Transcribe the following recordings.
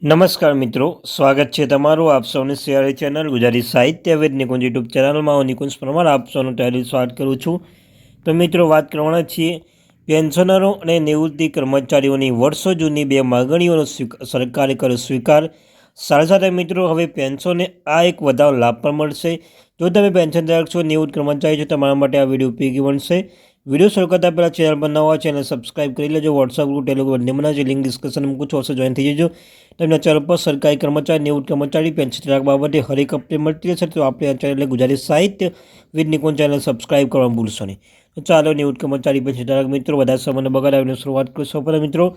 નમસ્કાર મિત્રો, સ્વાગત છે તમારું આપ સૌની સિયારી ચેનલ ગુજરાતી સાહિત્ય વેદ નિકુંજ યુટ્યુબ ચેનલમાં હું નિકુંજ પરમાર આપ સૌનું તહેથી સ્વાગત કરું છું। તો મિત્રો વાત કરવાના છીએ પેન્શનરો અને નિવૃત્તિ કર્મચારીઓની વર્ષો જૂની બે માગણીઓનો સરકારે કર્યો સ્વીકાર। સાથે સાથે મિત્રો હવે પેન્શનને આ એક વધારો લાભ પણ મળશે। જો તમે પેન્શન ધારક છો, નિવૃત્ત કર્મચારી છો, તમારા માટે આ વિડીયો ઉપયોગી બનશે। વિડીયો શરૂ કરતા પહેલાં ચેનલ પર નવા ચેનલ સબસ્ક્રાઇબ કરી લેજો। વોટ્સઅપ ગ્રુપ, ટેલિગ્રામ બંનેમાં જે લિંક ડિસ્કશન મૂકું છું, અવશ્ય જોઈન થઈ જજો। તમને ચેનલ પર સરકારી કર્મચારી, નિવૃત્ત કર્મચારી, પેન્શન ધારક બાબતે હરેક અપડેટ મળતી રહેશે। તો આપણે આ ચેનલ ગુજરાતી સાહિત્ય વિદ નિકુંજ ચેનલ સબસ્ક્રાઇબ કરવાનું ભૂલશો નહીં। તો ચાલો નિવૃત્ત કર્મચારી, પેન્શન ધારક મિત્રો બધા સમયને બગાડાવીને શરૂઆત કરીશું। સૌપ્રથમ મિત્રો,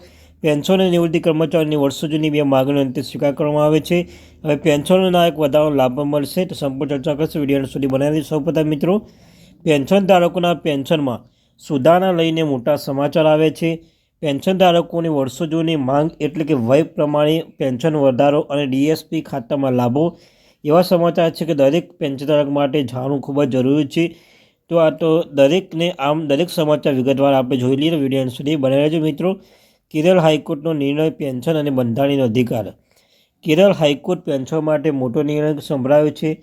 પેન્શન અને નિવૃત્તિ કર્મચારીની વર્ષો જૂની બે માગણીઓ અંતે સ્વીકાર કરવામાં આવે છે। હવે પેન્શનના એક વધારાનો લાભ મળશે, તો સંપૂર્ણ ચર્ચા કરશે। વિડીયો સુધી બનાવી સૌપ્રથમ મિત્રો, પેન્શન ધારકોના પેન્શનમાં સુધારણા લઈને મોટા સમાચાર આવે છે। પેન્શન ધારકોની વર્ષો જૂની માંગ એટલે કે વય પ્રમાણે પેન્શન વધારો અને ડીએસપી ખાતામાં લાભો એવા સમાચાર છે કે દરેક પેન્શન ધારક માટે જાણવું ખૂબ જ જરૂરી છે। તો આ તો દરેક સમાચાર વિગતવાર આપણે જોઈ લઈએ। વિડીયો સુધી બનાવી રહેજો મિત્રો। કેરળ હાઈકોર્ટનો નિર્ણય પેન્શન અને બંધારણીય અધિકાર। કેરળ હાઈકોર્ટ પેન્શન માટે મોટો નિર્ણય સંભળાવ્યો છે।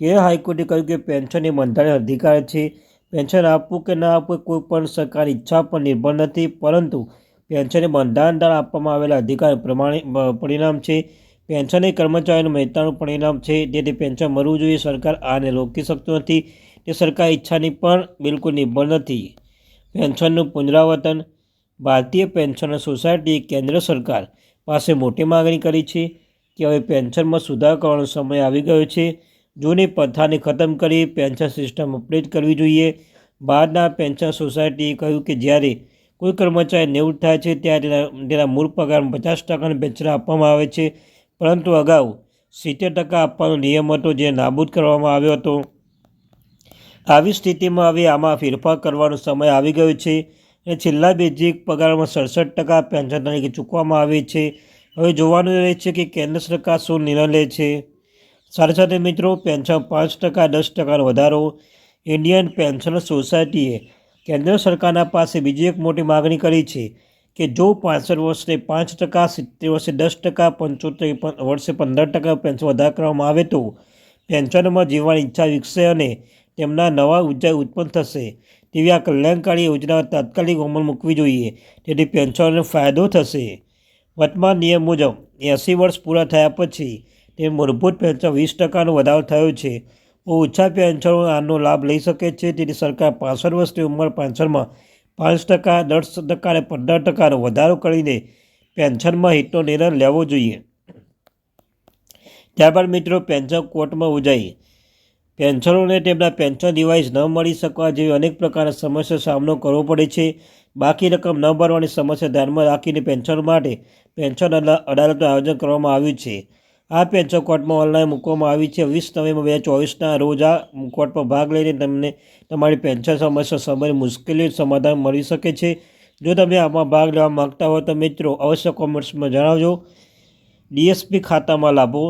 કેરળ હાઈકોર્ટે કહ્યું કે પેન્શન એ બંધારણીય અધિકાર છે। પેન્શન આપવું કે ના આપવું કોઈ પણ સરકારની ઈચ્છા પર નિર્ભર નથી, પરંતુ પેન્શન એ બંધારણ દ્વારા આપવામાં આવેલા અધિકાર પરિણામ છે। પેન્શન એ કર્મચારીનું મહેનતાનું પરિણામ છે, તેથી પેન્શન મળવું જોઈએ। સરકાર આને રોકી શકતું નથી, તે સરકારી ઈચ્છાની પણ બિલકુલ નિર્ભર નથી। પેન્શનનું પુનરાવર્તન। ભારતીય પેન્શન સોસાયટીએ કેન્દ્ર સરકાર પાસે મોટી માગણી કરી છે કે હવે પેન્શનમાં સુધારો કરવાનો સમય આવી ગયો છે। જૂની પ્રથાને ખતમ કરી પેન્શન સિસ્ટમ અપડેટ કરવી જોઈએ। ભારતના પેન્શન સોસાયટીએ કહ્યું કે જ્યારે કોઈ કર્મચારી નિવૃત્ત થાય છે ત્યારે તેના મૂળ પગારમાં 50% પેન્શન આપવામાં આવે છે, પરંતુ અગાઉ 70% આપવાનો નિયમ હતો, જે નાબૂદ કરવામાં આવ્યો હતો। આવી સ્થિતિમાં હવે આમાં ફેરફાર કરવાનો સમય આવી ગયો છે અને છેલ્લા બેઝિક પગારમાં 67% પેન્શન તરીકે ચૂકવવામાં આવે છે। હવે જોવાનું રહે છે કે કેન્દ્ર સરકાર શું નિર્ણય લે છે। સાથે સાથે મિત્રો, પેન્શન 5%, 10% વધારો। ઇન્ડિયન પેન્શન સોસાયટીએ કેન્દ્ર સરકારના પાસે બીજી એક મોટી માગણી કરી છે કે જો 65 વર્ષે 5%, 70 વર્ષે 10%, 75 વર્ષે 15% પેન્શન વધારો કરવામાં આવે તો પેન્શનમાં જીવવાની ઈચ્છા વિકસે અને તેમના નવા ઉર્જા ઉત્પન્ન થશે। તેવી આ કલ્યાણકારી યોજનાઓ તાત્કાલિક અમલ મૂકવી જોઈએ, તેથી પેન્શનરને ફાયદો થશે। વર્તમાન નિયમ મુજબ 80 વર્ષ પૂરા થયા પછી તે મૂળભૂત પેન્શન 20%નો વધારો થયો છે। ઓછા પેન્શનરો આનો લાભ લઈ શકે છે, તેથી સરકાર 65 વર્ષની ઉંમર પેન્શનમાં 5%, 10% અને 15%નો વધારો કરીને પેન્શનમાં હિતનો નિર્ણય લેવો જોઈએ। ત્યારબાદ મિત્રો, પેન્શન કોર્ટમાં ઉજાઈ। પેન્શનરોને તેમના પેન્શન ડિવાઇસ ન મળી શકવા જેવી અનેક પ્રકારના સમસ્યાનો સામનો કરવો પડે છે। બાકી રકમ ન ભરવાની સમસ્યા ધ્યાનમાં રાખીને પેન્શનરો માટે પેન્શન અદાલતનું આયોજન કરવામાં આવ્યું છે। આ પેન્શન કોર્ટમાં ઓનલાઈન મૂકવામાં આવી છે। 20 નવેમ્બર 2024ના રોજ આ કોર્ટમાં ભાગ લઈને તમને તમારી પેન્શન સમસ્યા સંબંધિત મુશ્કેલીઓનું સમાધાન મળી શકે છે। જો તમે આમાં ભાગ લેવા માગતા હો તો મિત્રો અવશ્ય કોમેન્ટ્સમાં જણાવજો। ડીએસપી ખાતામાં લાભો।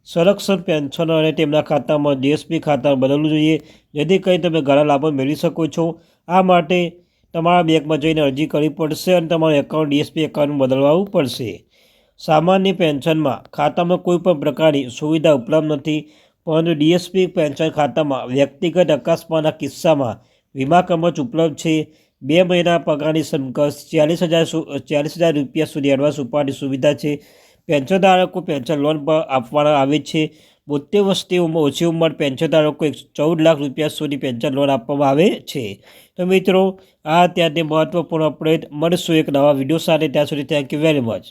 સંરક્ષણ પેન્શનરો અને તેમના ખાતામાં ડીએસપી ખાતા બદલવું જોઈએ, જેથી કરી તમે ઘણા લાભો મેળવી શકો છો। આ માટે તમારા બેંકમાં જઈને અરજી કરવી પડશે અને તમારું એકાઉન્ટ ડીએસપી એકાઉન્ટમાં બદલવાવું પડશે। સામાન્ય પેન્શનમાં ખાતામાં કોઈ પણ પ્રકારની સુવિધા ઉપલબ્ધ નથી, પરંતુ ડીએસપી પેન્શન ખાતામાં વ્યક્તિગત અકસ્માતના કિસ્સામાં વીમા કવચ ઉપલબ્ધ છે। 2 મહિના પગારની સમકક્ષ 40,000 રૂપિયા સુધી એડવાન્સ ઉપાડવાની સુવિધા છે। પેન્શન ધારકો પેન્શન લોન પર આપવામાં આવે છે। 72 વર્ષથી ઓછી ઉંમર પેન્શન ધારકો 14 લાખ રૂપિયા સુધી પેન્શન લોન આપવામાં આવે છે। તો મિત્રો, આ અત્યારની મહત્વપૂર્ણ અપડેટ। મળીશું એક નવા વિડીયો સાથે, ત્યાં સુધી થેન્ક યુ વેરી મચ।